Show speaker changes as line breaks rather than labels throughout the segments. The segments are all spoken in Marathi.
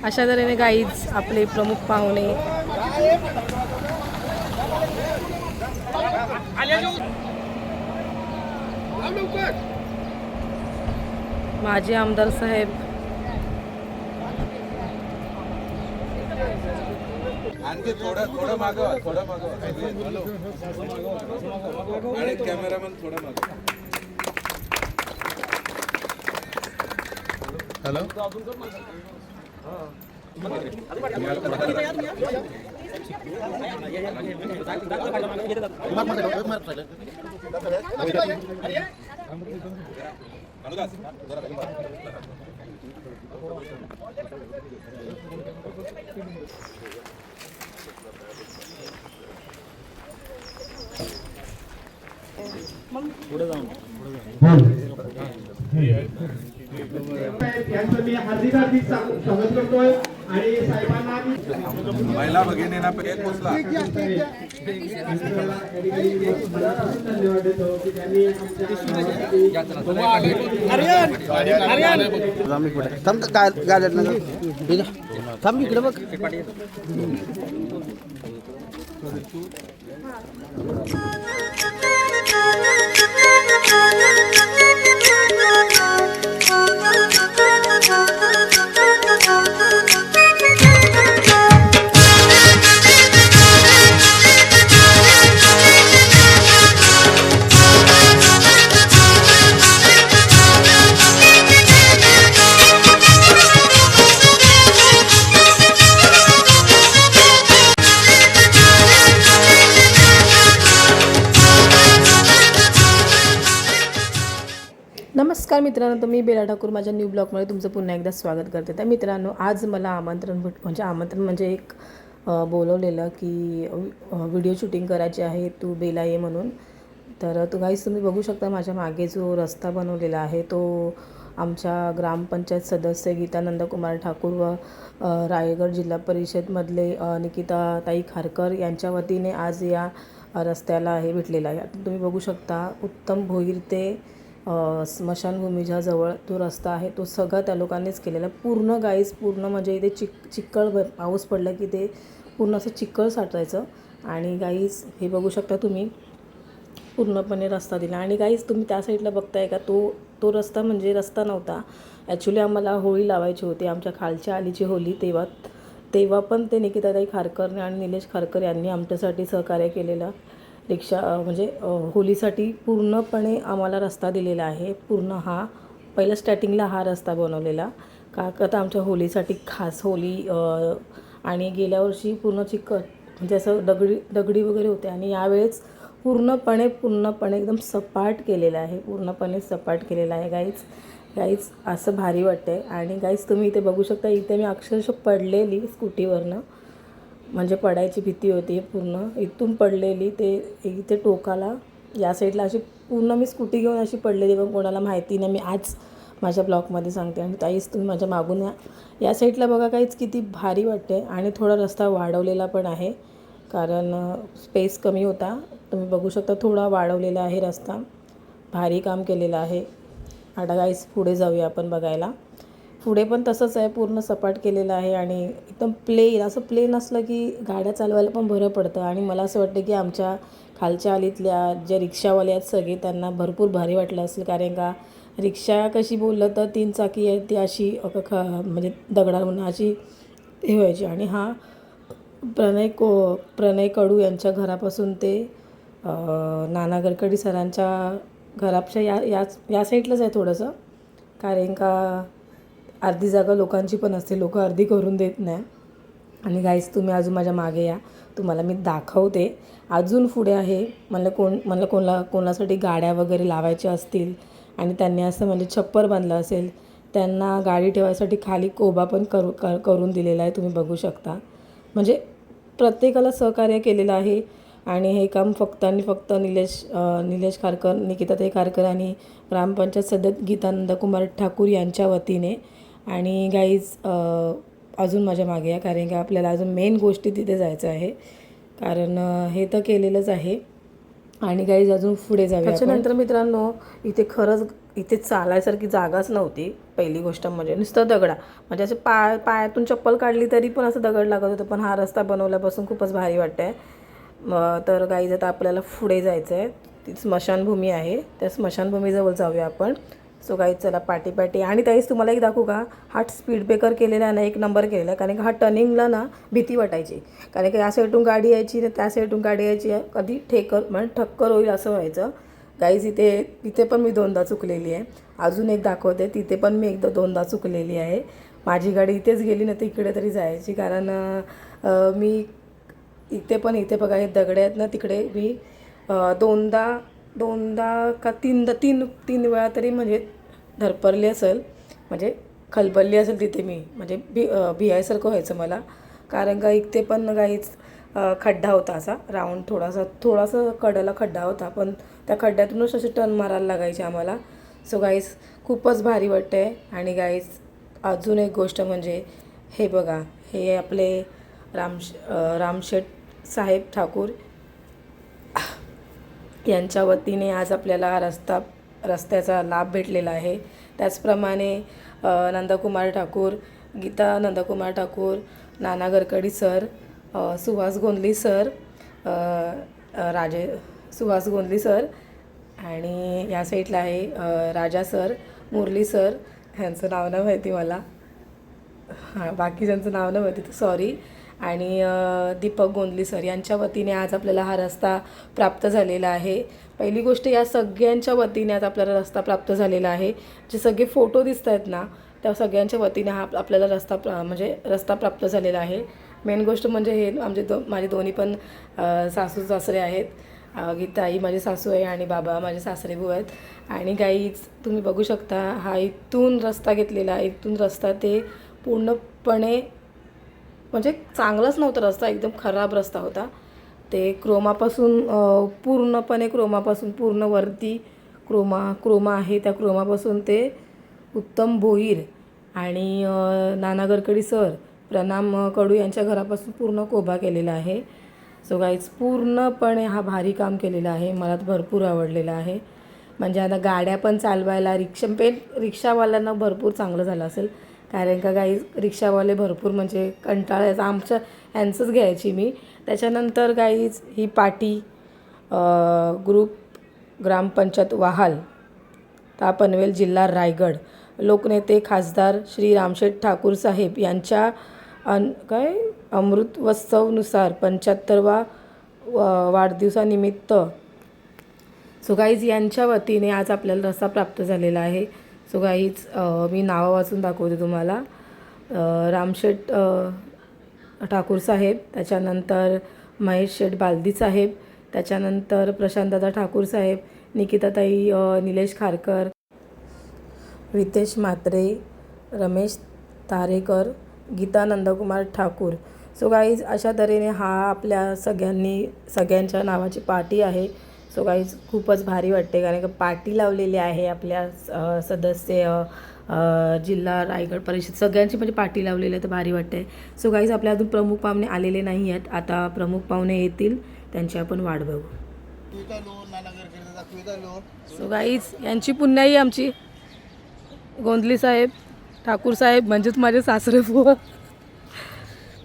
अशा तऱ्हेने गाईज आपले प्रमुख पाहुणे माजी आमदार साहेब
आणखी थोडं मागवा आणि कॅमेरामन थोडं मागवा. हॅलो पुढे जाऊन
यांचं मी हार्दिक स्वागत करतोय आणि साहेबांना
महिला भगिनींना एक पोचला.
धन्यवाद देतो की त्यांनी
थांब इकडे बघ.
नमस्कार मित्रांनो, तुम्ही बेला ठाकूर माझ्या न्यू ब्लॉगमध्ये तुमचं पुन्हा एकदा स्वागत करते. तर मित्रांनो, आज मला आमंत्रण म्हणजे एक बोलवलेलं की व्हिडिओ शूटिंग करायची आहे, तू बेला ये म्हणून. तर तो गाईस तुम्ही बघू शकता माझ्या मागे जो रस्ता बनवलेला आहे तो आमच्या ग्रामपंचायत सदस्य गीता नंदकुमार ठाकूर व रायगड जिल्हा परिषदमधले निकिताताई खारकर यांच्या वतीने आज या रस्त्याला हे भेटलेला आहे. तुम्ही बघू शकता उत्तम भोईर ते स्मशानभूमीच्या जवळ तो रस्ता आहे, तो सगळा त्या लोकांनीच केलेला. पूर्ण पूर्ण म्हणजे इथे चिक्कळ पाऊस पडला की ते पूर्ण असं चिक्कळ साठायचं. आणि गाईज हे बघू शकता तुम्ही पूर्णपणे रस्ता दिला. आणि गाईज तुम्ही त्या साईडला बघताय का, तो रस्ता म्हणजे रस्ता नव्हता. ॲक्च्युली आम्हाला होळी लावायची होती, आमच्या खालच्या आलीची होळी. तेव्हा पण ते निकिताताई खारकर आणि निलेश खारकर यांनी आमच्यासाठी सहकार्य केलेलं. रिक्षा म्हणजे होलीसाठी पूर्णपणे आम्हाला रस्ता दिलेला आहे. पूर्ण हा पहिला स्टार्टिंगला हा रस्ता बनवलेला का तर आमच्या होलीसाठी खास होली. आणि गेल्या वर्षी पूर्ण चिकट म्हणजे असं दगडी वगैरे होते आणि यावेळेस पूर्णपणे एकदम सपाट केलेलं आहे, पूर्णपणे सपाट केलेलं आहे. गाईज असं भारी वाटतंय. आणि गाईज तुम्ही इथे बघू शकता, इथे मी अक्षरशः पडलेली स्कूटीवरनं, म्हणजे पडायची भीती होती. पूर्ण इथून पडलेली ते इथे टोकाला या साईडला अशी पूर्ण मी स्कूटी घेऊन अशी पडलेली, पण कोणाला माहिती नाही. मी आज माझ्या ब्लॉगमध्ये सांगते. आणि ताईच तुम्ही माझ्या मागून या साईडला बघा, काहीच किती भारी वाटते. आणि थोडा रस्ता वाढवलेला पण आहे कारण स्पेस कमी होता. तुम्ही बघू शकता थोडा वाढवलेला आहे रस्ता, भारी काम केलेलं आहे. आता गाईस पुढे जाऊया आपण बघायला. पुढे पण तसंच आहे, पूर्ण सपाट केलेलं आहे आणि एकदम प्लेन असलं की गाड्या चालवायला पण बरं पडतं. आणि मला असं वाटतं की आमच्या खालच्या आलीतल्या ज्या रिक्षावाले आहेत सगळे, त्यांना भरपूर भारी वाटलं असेल. कारण का रिक्षा कशी बोललं तर 3 चाकी आहे ती अशी म्हणजे दगडावरून अशी हे व्हायची. आणि हा प्रणय कडू यांच्या घरापासून ते नाना गडकरी सरांच्या घराच्या या साईडलाच आहे थोडंसं. कारण का अर्धी जागा लोकांची पण असते, लोक अर्धी करून देत नाही. आणि गाईस तुम्ही अजून माझ्या मागे या, तुम्हाला मी दाखवते. अजून पुढे आहे. कोणासाठी गाड्या वगैरे लावायच्या असतील आणि त्यांनी असं म्हणजे छप्पर बांधलं असेल, त्यांना गाडी ठेवायसाठी खाली कोबा पण करून दिलेला आहे. तुम्ही बघू शकता, म्हणजे प्रत्येकाला सहकार्य केलेलं आहे. आणि हे काम फक्त निलेश खारकर, निकिताताई खारकर आणि ग्रामपंचायत सदस्य गीता नंदकुमार ठाकूर यांच्या वतीने. आणि गाईज अजून माझ्या मागे या, कारण की आपल्याला अजून मेन गोष्टी तिथे जायचं आहे. कारण हे तर केलेलंच आहे. आणि गाईज अजून पुढे जाऊया. त्याच्यानंतर मित्रांनो, इथे चालायसारखी जागाच नव्हती. पहिली गोष्ट म्हणजे नुसतं दगडा म्हणजे असं पायातून चप्पल काढली तरी पण असं दगड लागत होतं. पण हा रस्ता बनवल्यापासून खूपच भारी वाटतं आहे. तर गाईज आता आपल्याला पुढे जायचं आहे. ती स्मशानभूमी आहे, त्या स्मशानभूमीजवळ जाऊया आपण. सो गाईज चला पाठी आणि त्यावेळेस तुम्हाला एक दाखवू का, हा स्पीड ब्रेकर केलेला आहे ना, एक नंबर केलेला आहे. कारण की हा टर्निंगला ना भीती वाटायची, कारण की या साईडून गाडी यायची ना त्या साईडून गाडी यायची, कधी ठक्कर होईल असं व्हायचं. गाईज इथे पण मी 2दा चुकलेली आहे. अजून एक दाखवते, तिथे पण मी 2दा चुकलेली आहे. माझी गाडी इथेच गेली ना तर इकडे तरी जायची, कारण मी इथे बघा हे दगडे आहेत ना, तिकडे मी दोनदा का तीन वेळा तरी म्हणजे धरपरली असेल, म्हणजे खलबलली असेल तिथे मी, म्हणजे भियायसारखं व्हायचं मला. कारण का इथे पण गाईच खड्डा होता, असा राऊंड थोडासा कडेला खड्डा होता, पण त्या खड्ड्यातूनच असे टर्न मारायला लागायचे आम्हाला. सो गाईस खूपच भारी वाटते. आणि गाईस अजून एक गोष्ट म्हणजे हे बघा, हे आपले रामशेठ साहेब ठाकूर यांच्या वतीने आज आपल्याला रस्त्याचा लाभ भेटलेला आहे. त्याचप्रमाणे Nandkumar Thakur, Geeta Nandkumar Thakur, Nana Gadkari sir, Suhas Gondhali sir, Suhas Gondhali sir, आणि या साईडला आहे राजा सर, मुरली सर, ह्यांचं नाव नाही माहिती मला, बाकीच्यांचं नाव नाही माहिती तर सॉरी, आणि दीपक गोंधली सर यांच्या वतीने आज आपल्याला हा रस्ता प्राप्त झालेला आहे. पहिली गोष्ट, या सगळ्यांच्या वतीने आज आपल्याला रस्ता प्राप्त झालेला आहे. जे सगळे फोटो दिसत आहेत ना, त्या सगळ्यांच्या वतीने हा आपल्याला रस्ता प्राप्त झालेला आहे. मेन गोष्ट म्हणजे हे माझे दोन्ही पण सासू सासरे आहेत. गीताई माझी सासू आहे आणि बाबा माझे सासरे भाऊ आहेत. आणि गाईच तुम्ही बघू शकता, हा इथून रस्ता घेतलेला, इथून रस्ता ते पूर्णपणे म्हणजे चांगलाच नव्हता रस्ता, एकदम खराब रस्ता होता. ते पूर्णपणे पूर्ण वरती क्रोमा आहे, त्या क्रोमापासून ते उत्तम भोईर आणि नाना गडकरी सर, प्रणाम कडू यांच्या घरापासून पूर्ण कोबा केलेला आहे. सो गाईज पूर्णपणे हा भारी काम केलेला आहे, मला तर भरपूर आवडलेला आहे. म्हणजे आता गाड्या पण चालवायला रिक्षावाल्यांना भरपूर चांगलं झालं असेल, कारण का गाईज रिक्षावाले भरपूर म्हणजे कंटाळायचं, यांचंच घ्यायची मी. त्याच्यानंतर गाईज ही पाटी ग्रुप ग्रामपंचायत वाहाल, पनवेल जिल्हा रायगड, लोकनेते खासदार श्री रामशेठ ठाकूर साहेब यांच्या अमृतोत्सवानुसार 75वा वाढदिवसानिमित्त सो गाईज यांच्या वतीने आज आपल्याला रस्ता प्राप्त झालेला आहे. सो गाईज मी नावं वाचून दाखवते तुम्हाला. रामशेठ ठाकूर साहेब, त्याच्यानंतर महेश शेठ बालदी साहेब, त्याच्यानंतर प्रशांतदादा ठाकूर साहेब, निकिताताई निलेश खारकर, रितेश म्हात्रे, रमेश तारेकर, गीता नंदकुमार ठाकूर. सो गाईज अशा तऱ्हेने हा आपल्या सगळ्यांच्या नावाची पाटी आहे. सो गाईज खूपच भारी वाटते, कारण का पाटी लावलेली आहे आपल्या सदस्य जिल्हा रायगड परिषद सगळ्यांची म्हणजे पाटी लावलेली आहे, तर भारी वाटते. सो गाईज आपल्या अजून प्रमुख पाहुणे आलेले नाही आहेत, आता प्रमुख पाहुणे येतील, त्यांची आपण वाट बघू. सो गाईज यांची पुण्याई आमची गोंधली साहेब ठाकूर साहेब, म्हणजेच माझे सासरे बुवा,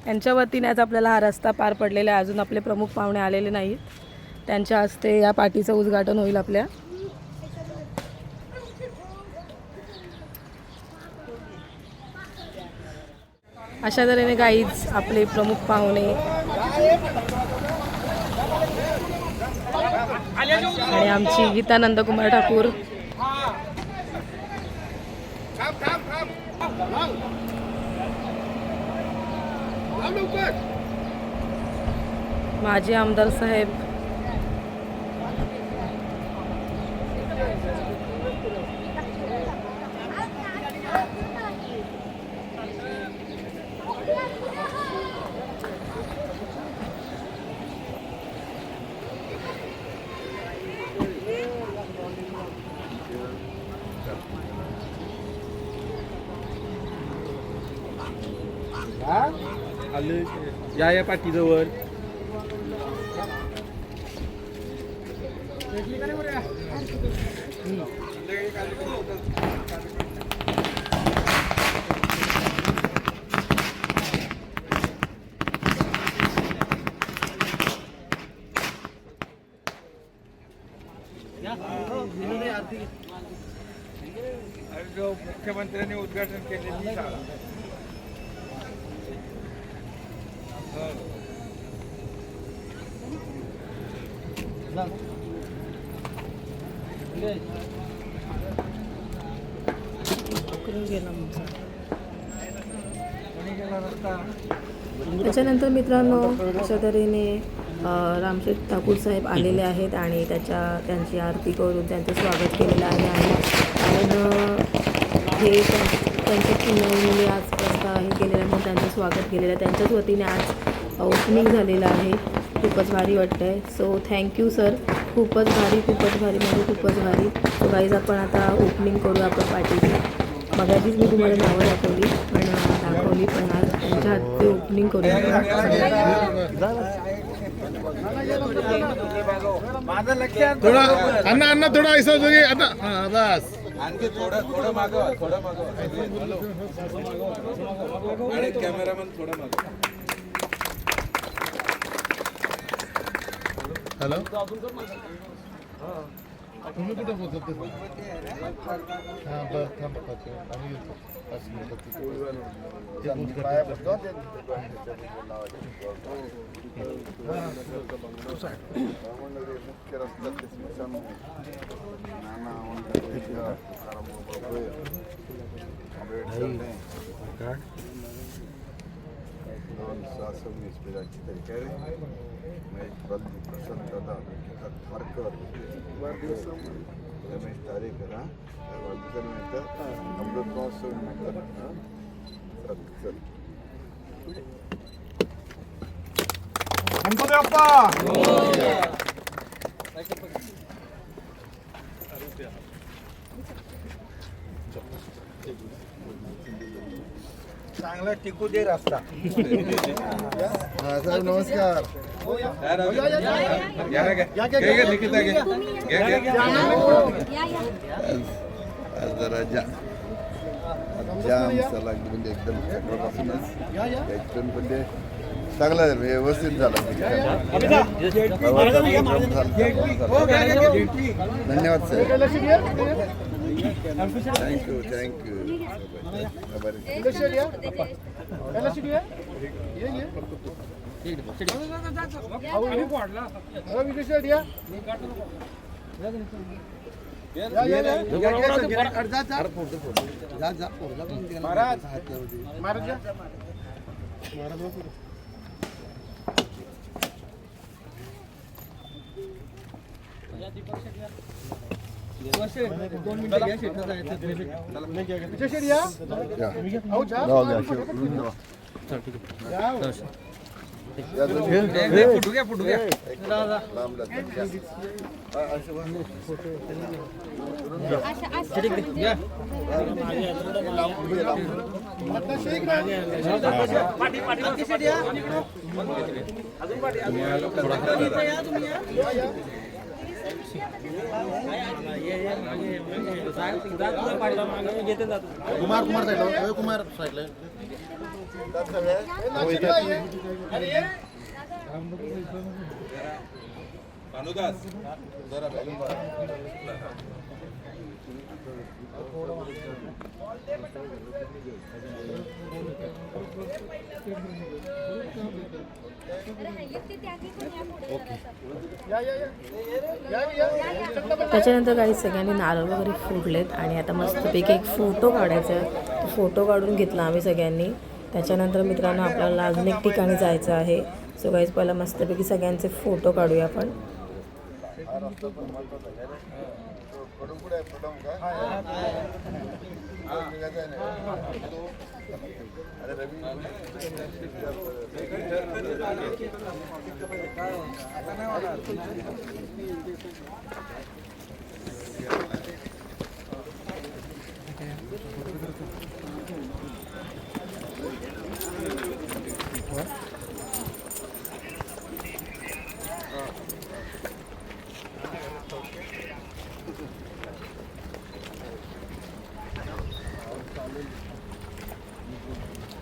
यांच्या वतीने आज आपल्याला हा रस्ता पार पडलेला आहे. अजून आपले प्रमुख पाहुणे आलेले नाहीत, त्यांच्या हस्ते या पाटीचं उद्घाटन होईल आपल्या. अशा तऱ्हेने गाईज आपले प्रमुख पाहुणे आणि आमची गीता नंदकुमार ठाकूर, माजी आमदार साहेब,
या पाठीजवळ मुख्यमंत्र्यांनी उद्घाटन केलेली शाळा.
त्याच्यानंतर मित्रांनो अशा तऱ्हेने रामशेठ ठाकूर साहेब आलेले आहेत आणि त्यांची आरती करून त्यांचं स्वागत केलेलं आहे. आणि हे त्यांच्या पुण्यामुळे आज प्रस्ताव हे केलेलं म्हणून त्यांचं स्वागत केलेलं आहे. त्यांच्याच वतीने आज ओपनिंग झालेलं आहे. खूपच भारी वाटतं आहे. So thank you sir. खूपच भारी म्हणजे खूपच भारी. सो गाईज आपण आता ओपनिंग करू आपण पार्टीची. मगाशीच मी तुम्हाला नावं दाखवली पण आज त्यांच्या हातची ओपनिंग करू
थोडा अण्णा थोडा ऐसा जोरी आता बस
आणखी थोडं मागवा आणि कॅमेरामन थोडं मागवा.
हॅलो तुम्ही कुठे पोहोचत हां बस थांबा आम्ही येतो 5
रमेश तारेकरा वाढदिवसानिमित्त अमृत महोत्सव निमित्त
गणपती बाप्पा
चांगला टिकू दे रस्ता. साहेब नमस्कार. जरा जाम सलाग म्हणजे एकदम सकाळपासूनच एकदम म्हणजे चांगला व्यवस्थित झाला. धन्यवाद साहेब. थँक्यू कुमार साईडला कुमार साईडला
अनुदास जरा
त्याच्यानंतर काही सगळ्यांनी नारळ वगैरे फोडलेत आणि आता मस्तपैकी एक फोटो काढायचा आहे. तो फोटो काढून घेतला आम्ही सगळ्यांनी. त्याच्यानंतर मित्रांनो आपल्याला अजून एक ठिकाणी जायचं आहे. सो गाईज पहिला मस्तपैकी सगळ्यांचे फोटो काढूया आपण.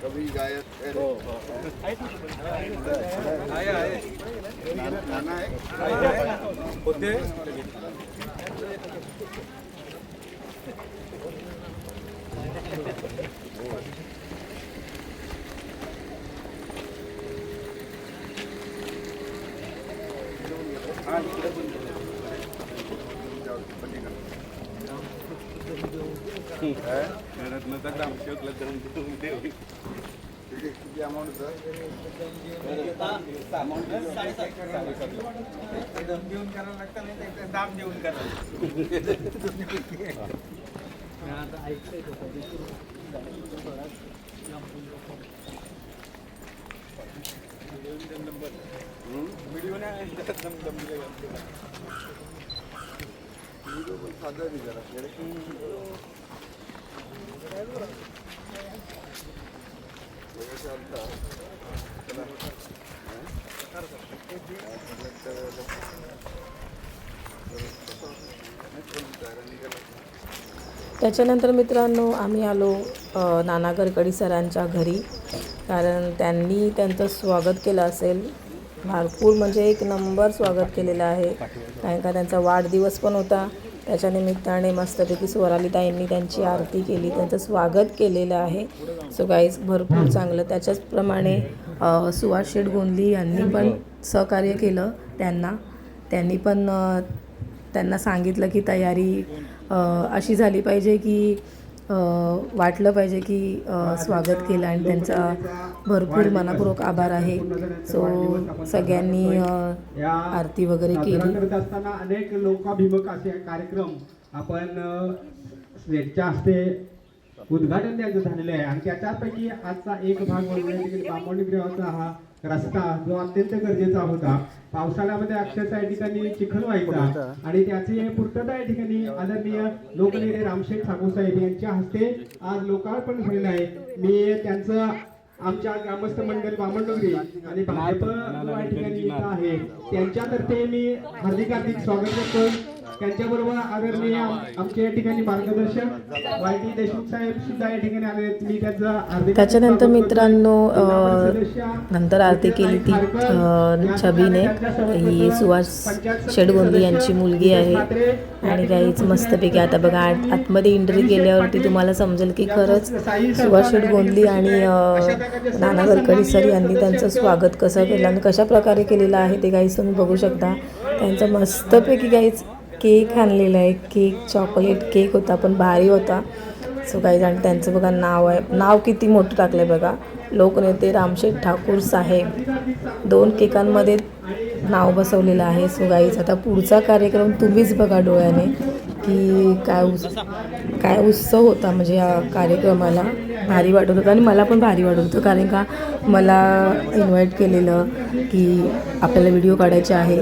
कभी गायक
घरातलं तर ग्रामसेवकला जाऊन देऊन देऊ.
किती अमाऊंट
दम देऊन करावं लागतं नाही तर एकदा दाम देऊन करावं. व्हिडिओ नाही दम दम दिले
पण साधा निघाला
त्याच्यानंतर मित्रांनो आम्ही आलो नाना गडकरी सरांच्या घरी, कारण त्यांनी त्यांचं स्वागत केलं असेल. भरपूर म्हणजे एक नंबर स्वागत केलेलं आहे, कारण का त्यांचा वाढदिवस पण होता. त्याच्या निमित्ताने मस्तपैकी स्वरालीताईंनी त्यांची आरती केली, त्यांचं स्वागत केलेलं आहे. सो गाईज भरपूर चांगलं. त्याच्याचप्रमाणे सुहास शेठ गोंदली यांनी पण सहकार्य केलं त्यांनी पण त्यांना सांगितलं की तयारी अशी झाली पाहिजे की वाटलं पाहिजे की स्वागत केलं, आणि त्यांचा भरपूर मनापूर्वक आभार आहे. सो सगळ्यांनी आरती वगैरे केली.
करत असताना अनेक लोकाभिमुख असे कार्यक्रम आपण स्टेटच्या हस्ते उद्घाटन त्यांचं झालेलं आहे, आणि त्याच्यापैकी आजचा एक भाग म्हणजे बामणी ग्रहाचा हा रस्ता जो अत्यंत गरजेचा होता. पावसाळ्यामध्ये अक्षरशः या ठिकाणी चिखल व्हायचा, आणि त्याची पूर्तता या ठिकाणी आदरणीय लोकनेते रामशेठ ठाकूर साहेब यांच्या हस्ते आज लोकार्पण झालेलं आहे. मी त्यांचं आमच्या ग्रामस्थ मंडळ बामणडोंगरी आणि भाजप या ठिकाणी इथं आहे त्यांच्यातर्फे मी हार्दिक स्वागत करतो. त्यांच्याबरोबर आदरणीय आमच्या या ठिकाणी मार्गदर्शक वाय.टी. देशमुख साहेब सुद्धा या ठिकाणी आले. मी त्यांचा हार्दिक
त्याच्यानंतर मित्रांनो नंतर आरती केली ती छबीने. ही सुहास शेठ गोंदली यांची मुलगी आहे, आणि काहीच मस्तपैकी आता बघा आतमध्ये एंट्री केल्यावरती तुम्हाला समजेल की खरंच सुहास शेठ गोंदली आणि नाना गडकरी सर यांनी त्यांचं स्वागत कसं केलं आणि कशा प्रकारे केलेलं आहे ते काहीच तुम्ही बघू शकता. त्यांचं मस्तपैकी काहीच केक आणलेला आहे. केक चॉकलेट केक होता, पण भारी होता. सो काही आणि त्यांचं बघा नाव किती मोठं टाकलं आहे बघा, लोकनेते रामशेठ ठाकूर साहेब. 2 केकांमध्ये नाव बसवलेलं आहे. सो गाईज आता पुढचा कार्यक्रम तुम्हीच बघा डोळ्याने की काय उत्सव होता. म्हणजे या कार्यक्रमाला भारी वाटत होतं, आणि मला पण भारी वाटत होतं, कारण का मला इन्व्हाइट केलेलं की आपल्याला व्हिडिओ काढायचे आहे.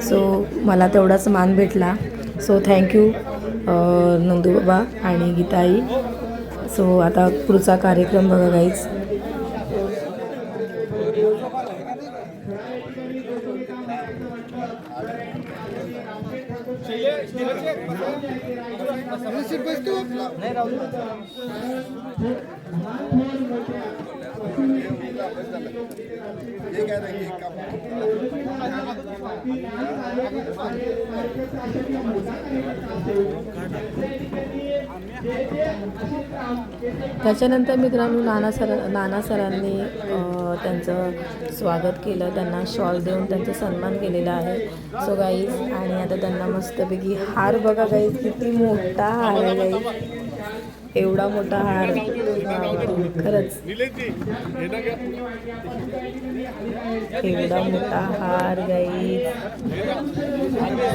सो मला तेवढाच मान भेटला. सो थँक्यू नंदूबाबा आणि गीताई. सो आता पुढचा कार्यक्रम बघा गाईज.
ये क्या रहेंगे एक काम
त्याच्यानंतर मित्रांनो नाना सरांनी त्यांचं स्वागत केलं. त्यांना शॉल देऊन त्यांचा सन्मान केलेला आहे. सो गाईज आणि आता त्यांना मस्तपैकी हार बघा गाईज, किती मोठा हार आहे गाईज, एवढा मोठा हार खरंच, एवढा मोठा हार गाईज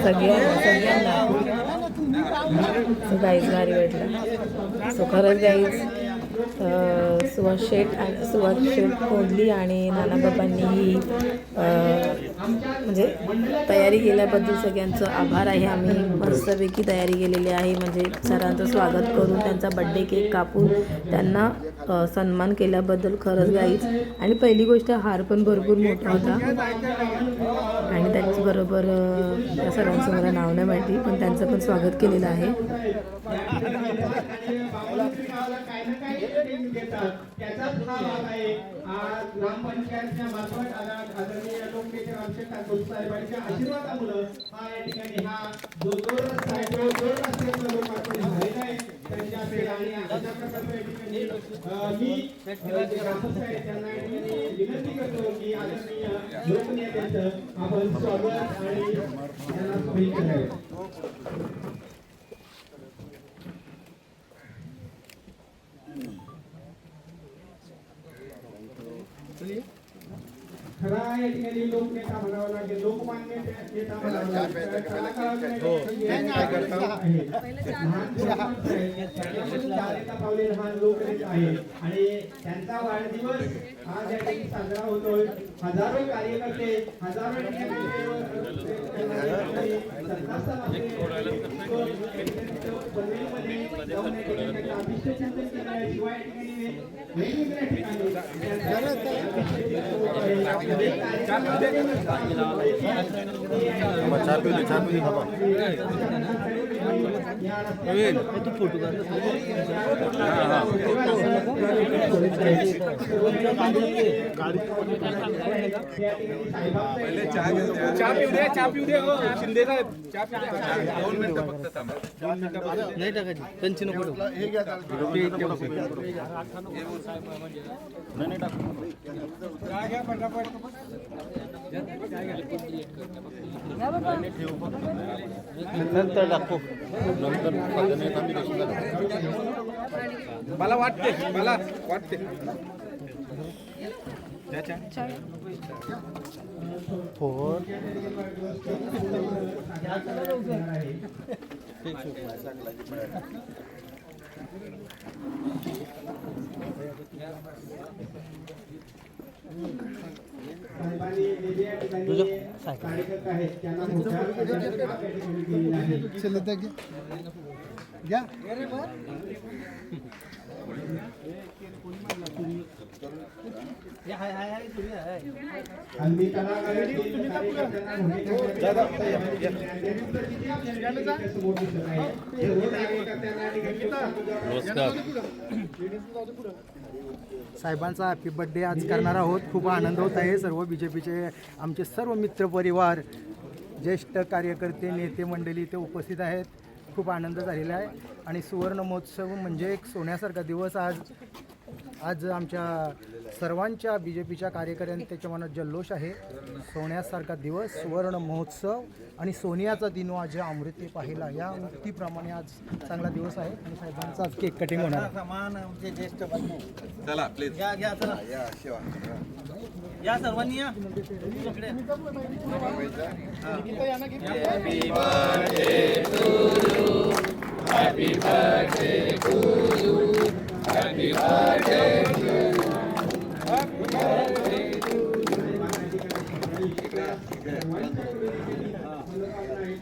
सगळ्यांना सो गाईज भारी वाटला. सो खरंच गाईज सुहास शेठ गोंदली आणि नानाबाबांनी ही म्हणजे तयारी केल्याबद्दल सगळ्यांचं आभार आहे. आम्ही मस्तपैकी तयारी केलेली आहे, म्हणजे सरांचं स्वागत करून त्यांचा बड्डे केक कापून त्यांना सन्मान केल्याबद्दल खरंच गाईज. आणि पहिली गोष्ट हार पण भरपूर मोठा होता, आणि त्याचबरोबर त्या सरांचं मला नाव नाही माहिती, पण त्यांचं पण स्वागत केलेलं आहे.
त्याचाच हा भाग आहे. ग्रामपंचायतच्या मार्फत आदरणीय लोकनेते रामशेठ ठाकूर साहेबांच्या आशीर्वादामुळे हा या ठिकाणी हा जो दोन रस्ता आहे तो दोन रस्त्याचा लोकार्पण झालेला आहे त्यांच्या हस्ते. आणि अशा प्रकारे या ठिकाणी मी जे ग्रामस्थ आहेत त्यांना या ठिकाणी विनंती करतो की आदरणीय लोकनेत्यांचं आपण स्वागत आणि त्यांना शुभेच्छा द्याव्या. खरा या ठिकाणी लोकनेता म्हणावा लागेल, लोकमान्य नेता म्हणावा लागेल. हा लोकनेता आहे आणि त्यांचा वाढदिवस आज या ठिकाणी साजरा होतोय. हजारो कार्यकर्ते हजारो अभिषेकचिंतन केलं. शिवाय वेगवेगळ्या ठिकाणी
तू फोटो काढ
चहा पिऊ दे हो शिंदे साहेब, चहा पिऊ दे. 2 मिनिटं फक्त थांबा.
नाही टाकायची त्यांची नको
हे घ्या
चहा घ्या पटापट.
नंतर टाकू
मला वाटते
फोर
साहेबांनी जे या ठिकाणी कार्यकर्ते आहेत त्यांना मोठ्या केलेला आहे.
चल घ्या
हल्ली कलाकारांनी कार्यकर्त्यांना समोर दिसत आहे. सर्व कार्यकर्त्यांना
साहेबांचा हॅपी बर्थडे आज करणार आहोत. खूप आनंद होत आहे. सर्व BJPचे आमचे सर्व मित्रपरिवार, ज्येष्ठ कार्यकर्ते, नेते मंडळी इथे उपस्थित आहेत. खूप आनंद झालेला आहे आणि सुवर्ण महोत्सव म्हणजे एक सोन्यासारखा दिवस आज आमच्या सर्वांच्या BJPच्या कार्यकर्त्यांच्या मनात जल्लोष आहे. सोन्यासारखा दिवस, सुवर्ण महोत्सव आणि सोनियाचा दिन आज अमृते पाहिला या उक्तीप्रमाणे आज चांगला दिवस आहे आणि साहेबांचा आज केक कटिंग होणार आहे.
समान आमचे ज्येष्ठ
चला प्लीज
घ्या घ्या चला
या शिवा
या सर्वांनी या इकडे.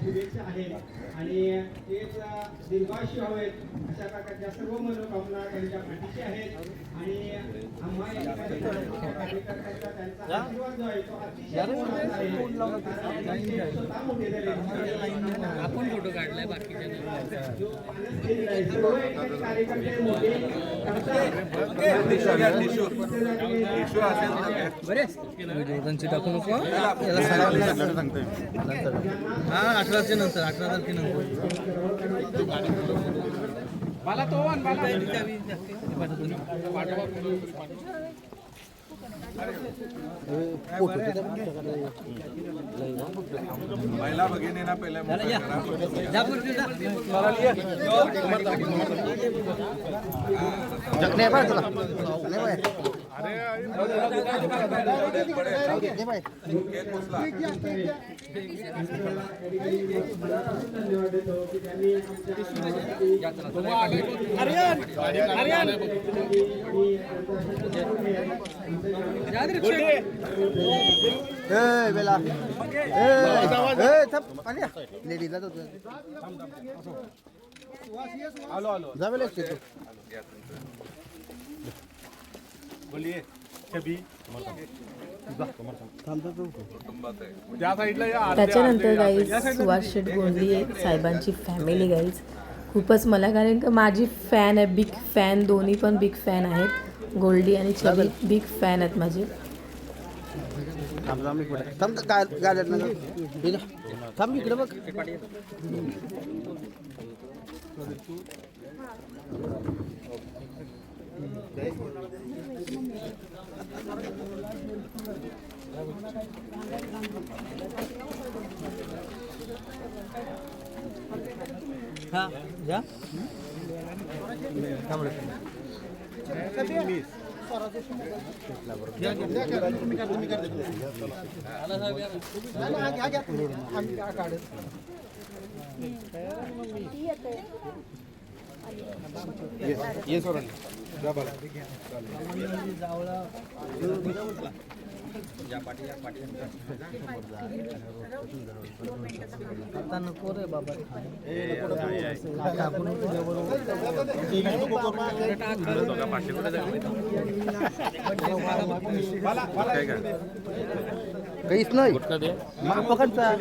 शुभेच्छा आहेत आणि तेच दीर्घायुष्य हवेत अशा प्रकारच्या सर्व मनोकामना त्यांच्या पाठीशी आहेत. आणि आम्हा या ठिकाणी कार्यकर्त्यांचा त्यांचा आशीर्वाद जो आहे तो अतिशय मोठा आहे. स्वतः मोठे झाले.
आपण फोटो काढलाय बाकीच्या
जो माणूस केलेला आहे, सर्व या ठिकाणी कार्यकर्ते मोठे
त्यांची टाकू नको हा 18 नंतर 18 तारखेनंतर
मला तो आण, मला महिला भगिनींना पहिल्या
जगणे बा चला
धन्यवाद देतो की त्यांनी
बेला लेडीजला जावे लागते तू
बोलिये छबी
त्याच्यानंतर गाईज सुभाष शेठ गोंधळी साहेबांची फॅमिली गाईज खूपच मला, कारण का माझी फॅन आहे, बिग फॅन, दोन्ही पण बिग फॅन आहेत. गोल्डी आणि छबी बिग फॅन आहेत माझे.
थांब गाड्यात थांब इकडे बघ. हा जा आता नको रे बाबा. काहीच नाही पकडता.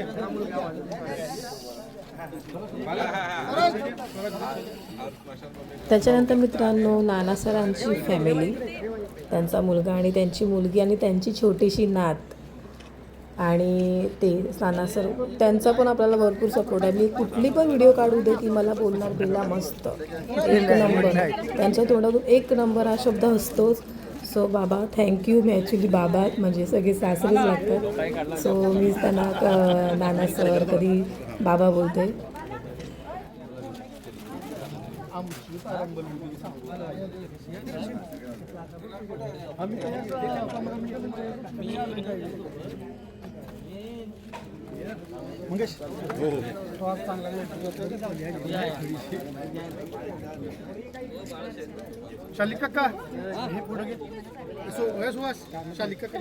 त्याच्यानंतर मित्रांनो नाना सरांची फॅमिली, त्यांचा मुलगा आणि त्यांची मुलगी आणि त्यांची छोटीशी नात आणि ते नाना सर, त्यांचा पण आपल्याला भरपूर सपोर्ट आहे. मी कुठली पण व्हिडिओ काढू दे की मला बोलणार बेला मस्त, एक नंबर. त्यांच्या तोंडातून एक नंबर हा शब्द असतोच. सो बाबा थँक्यू. मी ॲक्च्युली बाबा आहेत, म्हणजे सगळे सासरेच लागतात. सो मी त्यांना नाना सर कधी बाबा बोलते.
शालिक काका हे पुढे घे. सुहास शालिक काका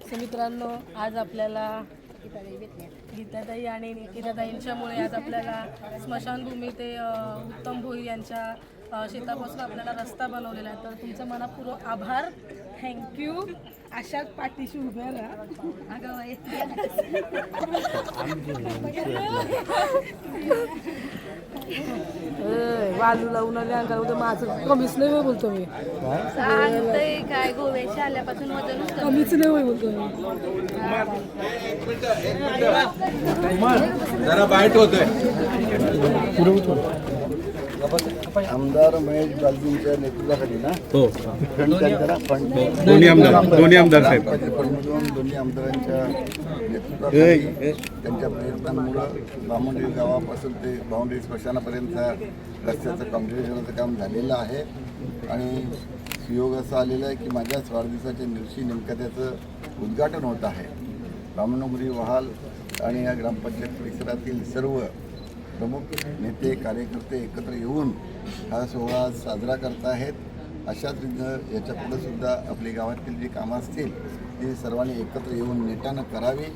सो मित्रांनो, आज आपल्याला गीताताई आणि निकिताताईंच्यामुळे आज आपल्याला स्मशानभूमी ते उत्तम भोई यांच्या शेतापासून आपल्याला रस्ता बनवलेला आहे. तर तुमचं मनापूर्वक आभार, थँक्यू. अशाच पाठीशी उभ्या राहा. अगं बाई. वालू लावून आले अंगाला, उद्या माझं कमीच नाही होय बोलतो मी.
सांगतोय काय गोव्याच्या आल्यापासून वजन
कमीच नाही होय बोलतो मी.
जरा बाईट होतोय.
आमदार महेश बालदींच्या नेतृत्वाखाली ना
दोन्ही आमदार साहेब
दोन्ही आमदारांच्या नेतृत्वाखाली त्यांच्या प्रयत्नांमुळं बामुंडी गावापासून ते बाउंड्री स्मशानापर्यंत रस्त्याचं कॉन्क्रिटीकरणाचं काम झालेलं आहे. आणि सुयोग असं आलेलं आहे की माझ्याच वाढदिवसाच्या दिवशी नेमकं त्याचं उद्घाटन होत आहे. बामणोगरी वहाल आणि या ग्रामपंचायत परिसरातील सर्व प्रमुख नेते कार्यकर्ते एकत्र येऊन हा सोहळा साजरा करत आहेत. अशाच रीतीनं याच्या पुढे सुद्धा आपली गावातील जी कामं असतील ती सर्वांनी एकत्र येऊन नेटानं करावी.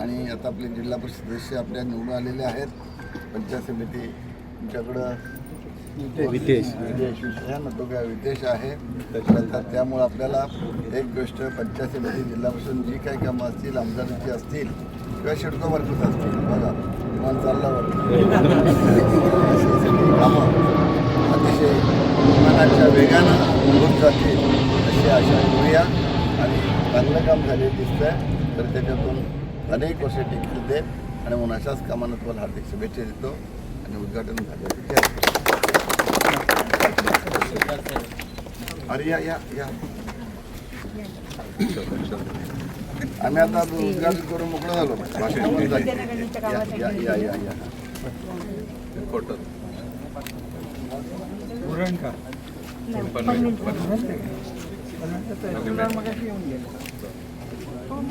आणि आता आपले जिल्हा परिषद सदस्य आपल्या निवडून आलेले आहेत. पंचायत समिती तुमच्याकडं विदेश विदेश आहे. त्याच्यानंतर त्यामुळं आपल्याला एक गोष्ट, पंचायत समिती जिल्हा परिषद जी काही कामं असतील आमदारांची असतील किंवा शिडको मार्फत असतील, बघा विमान चालल्यावर अशी सगळी कामं अतिशय विमानाच्या वेगानं होत जातील अशी आशा करूया. आणि चांगलं काम झाले दिसतंय तर त्याच्यातून अनेक वर्ष टिकतील ते. आणि म्हणून अशाच कामानं तुम्हाला हार्दिक शुभेच्छा देतो आणि उद्घाटन झालं. अरे या या या आम्ही आता उद्घाटन करून मोकळं झालो. या या या या
फोटो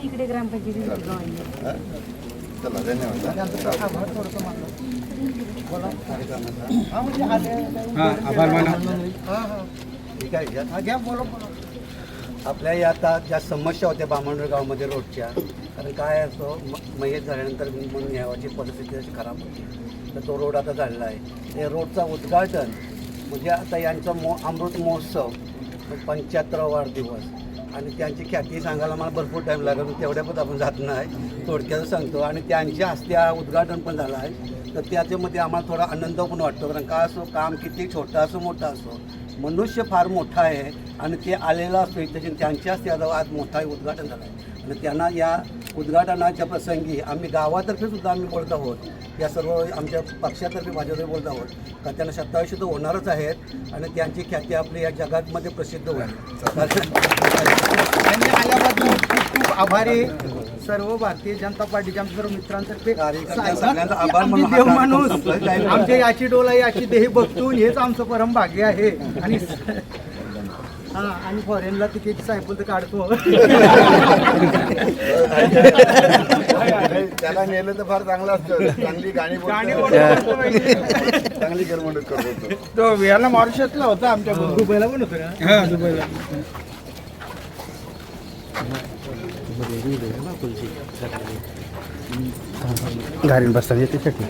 इकडे ग्रामपंचायती
चला धन्यवाद.
आभार माना.
ठीक आहे. आपल्या या आता ज्या समस्या होत्या बामणगाव गावामध्ये रोडच्या, कारण काय असतो मयत झाल्यानंतर म्हणून याची परिस्थिती अशी खराब होती. तर तो रोड आता झालेला आहे. हे रोडचा उद्घाटन म्हणजे आता यांचा अमृत महोत्सव 75वा वाढदिवस
आणि त्यांची ख्याती सांगायला मला भरपूर टाईम लागेल, तेवढ्यापत आपण जात नाही, थोडक्यात सांगतो. आणि त्यांच्या हस्ते उद्घाटन पण झालं आहे, तर त्याच्यामध्ये आम्हाला थोडा आनंद पण वाटतो. कारण का असो, काम किती छोटा असो मोठा असो, मनुष्य फार मोठा आहे आणि ते आलेला असतो. त्यांच्या हस्ते आज मोठा उद्घाटन झालं आहे आणि त्यांना या उद्घाटनाच्या प्रसंगी आम्ही गावातर्फे सुद्धा आम्ही बोलत आहोत, या सर्व आमच्या पक्षातर्फे माझ्यातर्फे बोलत आहोत का त्यांना 27 तर होणारच आहेत आणि त्यांची ख्याती आपली या जगामध्ये प्रसिद्ध होईल.
त्यांनी आल्याबद्दल खूप खूप आभारी सर्व भारतीय जनता पार्टीच्या आमच्या सर्व मित्रांतर्फे.
सगळ्यांचा आभार
आम्ही
मानून
देव
हा
माणूस,
कार्यक्रम संपला.
आमच्या याची डोला याची देही बघतून हेच आमचं परम भाग्य आहे. आणि हां, आणि फॉरेनला तिकीट सायकल तर काढतो.
त्याला नेलं तर फार चांगलं असतं, चांगली गाणी चांगली करमणूक करत होतो.
तो याला मॉरिशसला होता, आमच्या दुबईला पण होतं ना. हां, दुबईला. गाडीन बसता येते शक्य.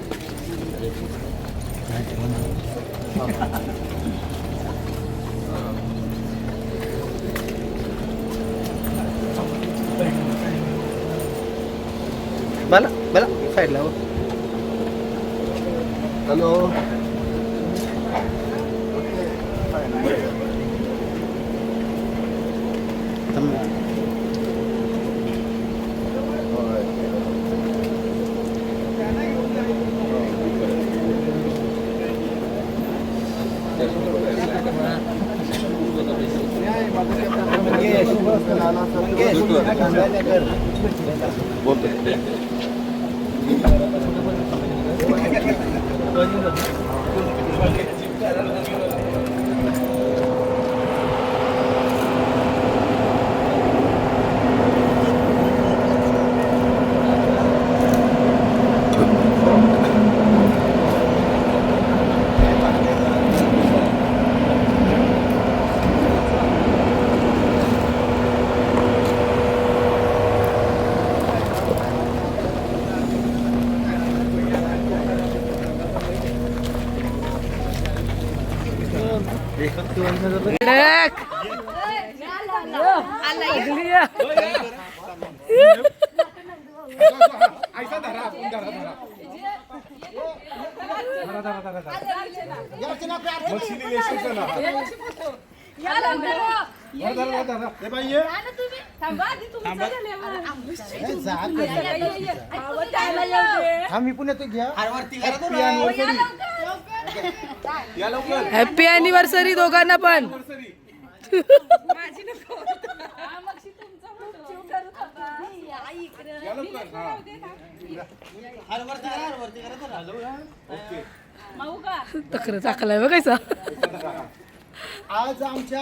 मला मला साईडला
हॅलो.
ऐसा धरा आपण धरा मग लेशीचं ना
आम्ही पुण्यात घ्या.
हॅपी अॅनिव्हर्सरी दोघांना पण. तक्र टाकलाय बघायचा.
आज आमच्या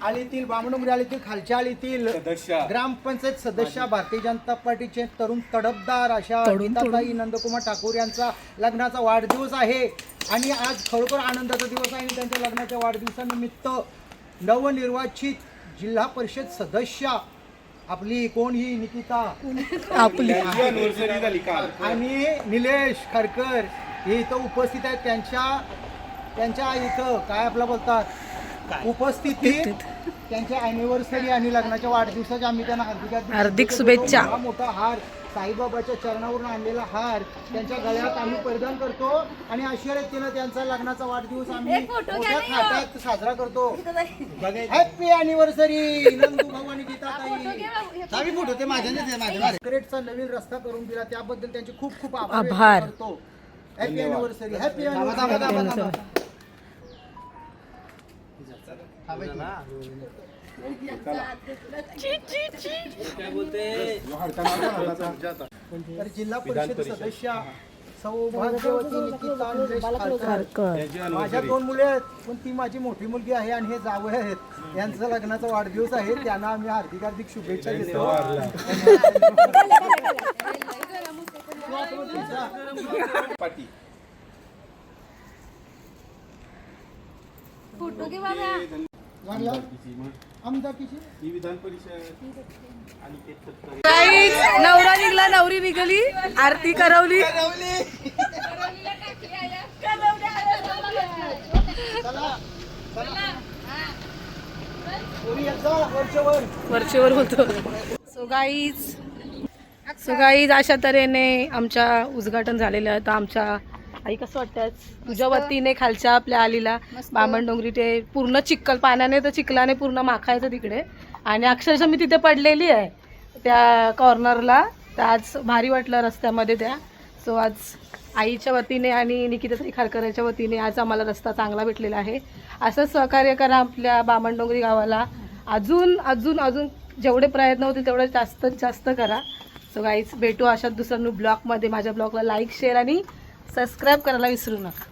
आळीतील बामणुंगरी आळीतील खालच्या आळीतील ग्रामपंचायत सदस्य भारतीय जनता पार्टीचे तरुण तडफदार अशा गीताताई नंदकुमार ठाकूर यांचा लग्नाचा वाढदिवस आहे आणि आज खरोखर आनंदाचा दिवस आहे. आणि त्यांच्या लग्नाच्या वाढदिवसानिमित्त नवनिर्वाचित जिल्हा परिषद सदस्य आपली कोण ही निकिता
आपली
आणि निलेश खरकर हे इथं उपस्थित आहेत. त्यांच्या इथं काय आपला बोलतात उपस्थितीत त्यांच्या अॅनिव्हर्सरी आणि लग्नाच्या वाढदिवसाच्या आम्ही त्यांना
हार्दिक शुभेच्छा.
हा मोठा हार साईबाबाच्या चरणावरून आणलेला हार त्यांच्या गळ्यात आम्ही परिधान करतो आणि अशा रीतीनं त्यांचा लग्नाचा वाढदिवस आम्ही मोठ्या थाटात साजरा करतो. हॅपी अॅनिव्हर्सरी नंदू भाऊ आणि गीताताई. फोटो ते माझ्या क्रेटचा नवीन रस्ता करून दिला त्याबद्दल त्यांचे खूप खूप
आभार
करतो. Happy anniversary. Happy anniversary. तर जिल्हा परिषद सदस्य सौभाग्यवती निकिता निलेश खारकर. माझ्या 2 मुले आहेत पण ती माझी मोठी मुलगी आहे आणि हे जावई आहेत. यांचा लग्नाचा वाढदिवस आहे, त्यांना आम्ही हार्दिक शुभेच्छा देतो.
फोटो घे बाबा.
आमदारकीची
विधान परिषद
नवरा निघला नवरी निघाली आरती करवली.
कोणी याचा
वरचेवर होतो. सो गाईज अशा तऱ्हेने आमच्या उद्घाटन झालेलं आहे. तर आमच्या आई कसं वाटतं तुझ्या वतीने खालच्या आपल्या आलीला बामणडोंगरी ते पूर्ण चिखल पाण्याने तर चिखलाने पूर्ण माखायचं तिकडे आणि अक्षरशः मी तिथे पडलेली आहे त्या कॉर्नरला. तर आज भारी वाटलं रस्त्यामध्ये त्या. सो आज आईच्या वतीने आणि निकिताताई खारकरांच्या वतीने आज आम्हाला रस्ता चांगला भेटलेला आहे. असंच सहकार्य करा आपल्या बामणडोंगरी गावाला. अजून अजून अजून जेवढे प्रयत्न होतील तेवढे जास्तीत जास्त करा. सो गाईज भेटू अशा दुसऱ्या ब्लॉगमध्ये. माझ्या ब्लॉगला लाईक शेअर आणि सबस्क्राईब करायला विसरू नका.